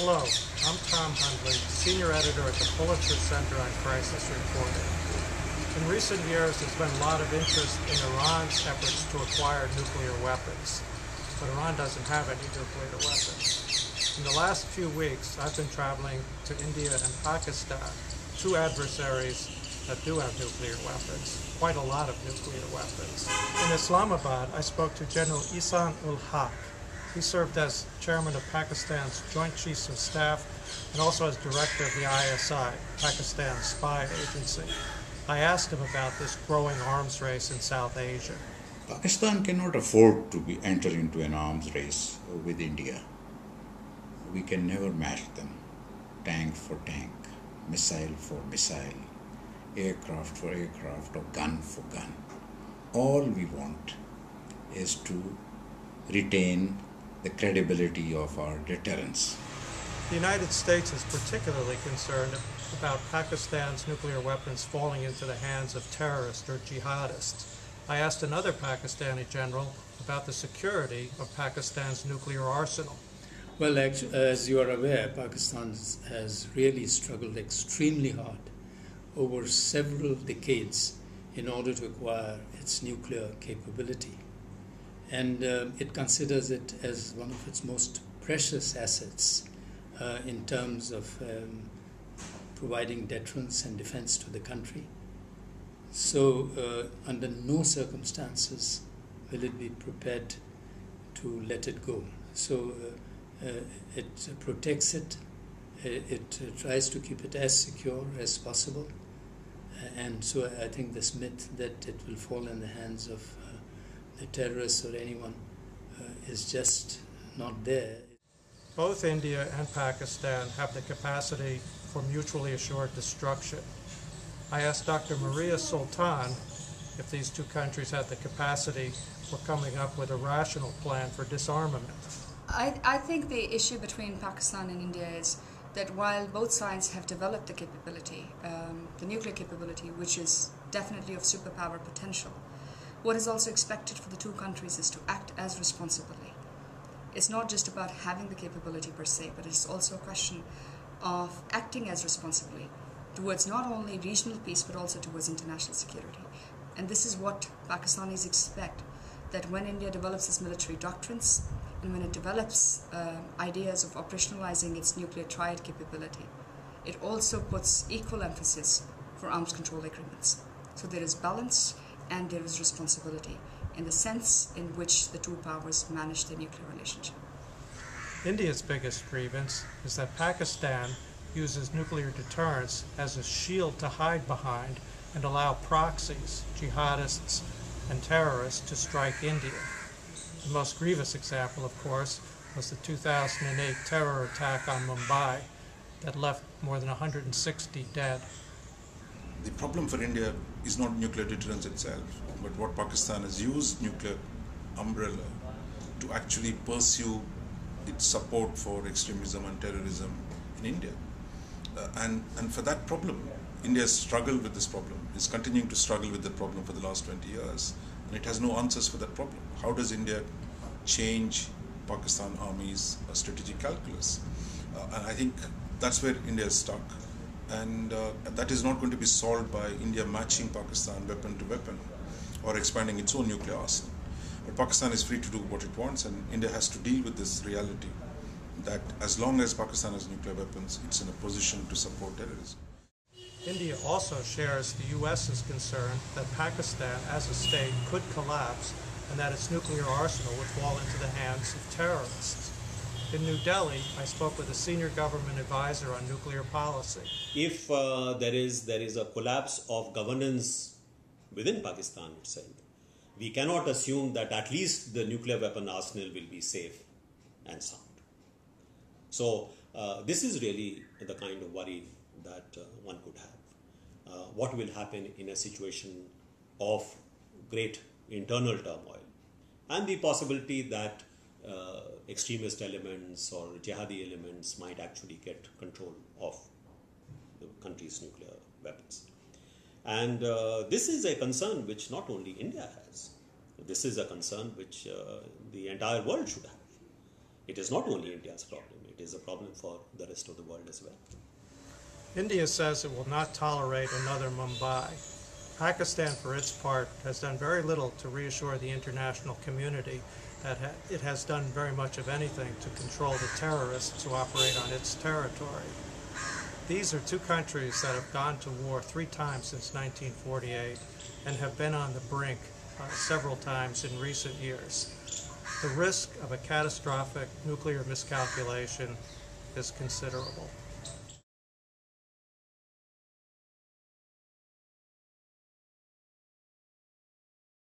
Hello, I'm Hundley, Senior Editor at the Pulitzer Center on Crisis Reporting. In recent years, there's been a lot of interest in Iran's efforts to acquire nuclear weapons, but Iran doesn't have any nuclear weapons. In the last few weeks, I've been traveling to India and Pakistan, two adversaries that do have nuclear weapons, quite a lot of nuclear weapons. In Islamabad, I spoke to General Ehsan Ul-Haq. He served as chairman of Pakistan's Joint Chiefs of Staff and also as director of the ISI, Pakistan's spy agency. I asked him about this growing arms race in South Asia. Pakistan cannot afford to enter into an arms race with India. We can never match them, tank for tank, missile for missile, aircraft for aircraft, or gun for gun. All we want is to retain the credibility of our deterrence. The United States is particularly concerned about Pakistan's nuclear weapons falling into the hands of terrorists or jihadists. I asked another Pakistani general about the security of Pakistan's nuclear arsenal. Well, as you are aware, Pakistan has really struggled extremely hard over several decades in order to acquire its nuclear capability. And it considers it as one of its most precious assets in terms of providing deterrence and defense to the country. So under no circumstances will it be prepared to let it go. So it protects it, it tries to keep it as secure as possible. And so I think this myth that it will fall in the hands of the terrorists or anyone is just not there. Both India and Pakistan have the capacity for mutually assured destruction. I asked Dr. Maria Sultan if these two countries had the capacity for coming up with a rational plan for disarmament. I think the issue between Pakistan and India is that while both sides have developed the capability, the nuclear capability, which is definitely of superpower potential, what is also expected for the two countries is to act as responsibly. It's not just about having the capability per se, but it's also a question of acting as responsibly towards not only regional peace, but also towards international security. And this is what Pakistanis expect, that when India develops its military doctrines, and when it develops ideas of operationalizing its nuclear triad capability, it also puts equal emphasis for arms control agreements. So there is balance and there is responsibility in the sense in which the two powers manage their nuclear relationship. India's biggest grievance is that Pakistan uses nuclear deterrence as a shield to hide behind and allow proxies, jihadists, and terrorists to strike India. The most grievous example, of course, was the 2008 terror attack on Mumbai that left more than 160 dead. The problem for India is not nuclear deterrence itself, but what Pakistan has used nuclear umbrella to actually pursue its support for extremism and terrorism in India. And for that problem, India has struggled with this problem, is continuing to struggle with the problem for the last 20 years, and it has no answers for that problem. How does India change Pakistan Army's strategic calculus? And I think that's where India is stuck. And that is not going to be solved by India matching Pakistan weapon to weapon or expanding its own nuclear arsenal. But Pakistan is free to do what it wants, and India has to deal with this reality that as long as Pakistan has nuclear weapons, it's in a position to support terrorism. India also shares the U.S.'s concern that Pakistan as a state could collapse and that its nuclear arsenal would fall into the hands of terrorists. In New Delhi, I spoke with a senior government advisor on nuclear policy. If there is a collapse of governance within Pakistan itself, we cannot assume that at least the nuclear weapon arsenal will be safe and sound. So this is really the kind of worry that one could have. What will happen in a situation of great internal turmoil and the possibility that extremist elements or jihadi elements might actually get control of the country's nuclear weapons. And this is a concern which not only India has. This is a concern which the entire world should have. It is not only India's problem. it is a problem for the rest of the world as well. India says it will not tolerate another Mumbai. Pakistan, for its part, has done very little to reassure the international community that it has done very much of anything to control the terrorists who operate on its territory. These are two countries that have gone to war 3 times since 1948 and have been on the brink several times in recent years. The risk of a catastrophic nuclear miscalculation is considerable.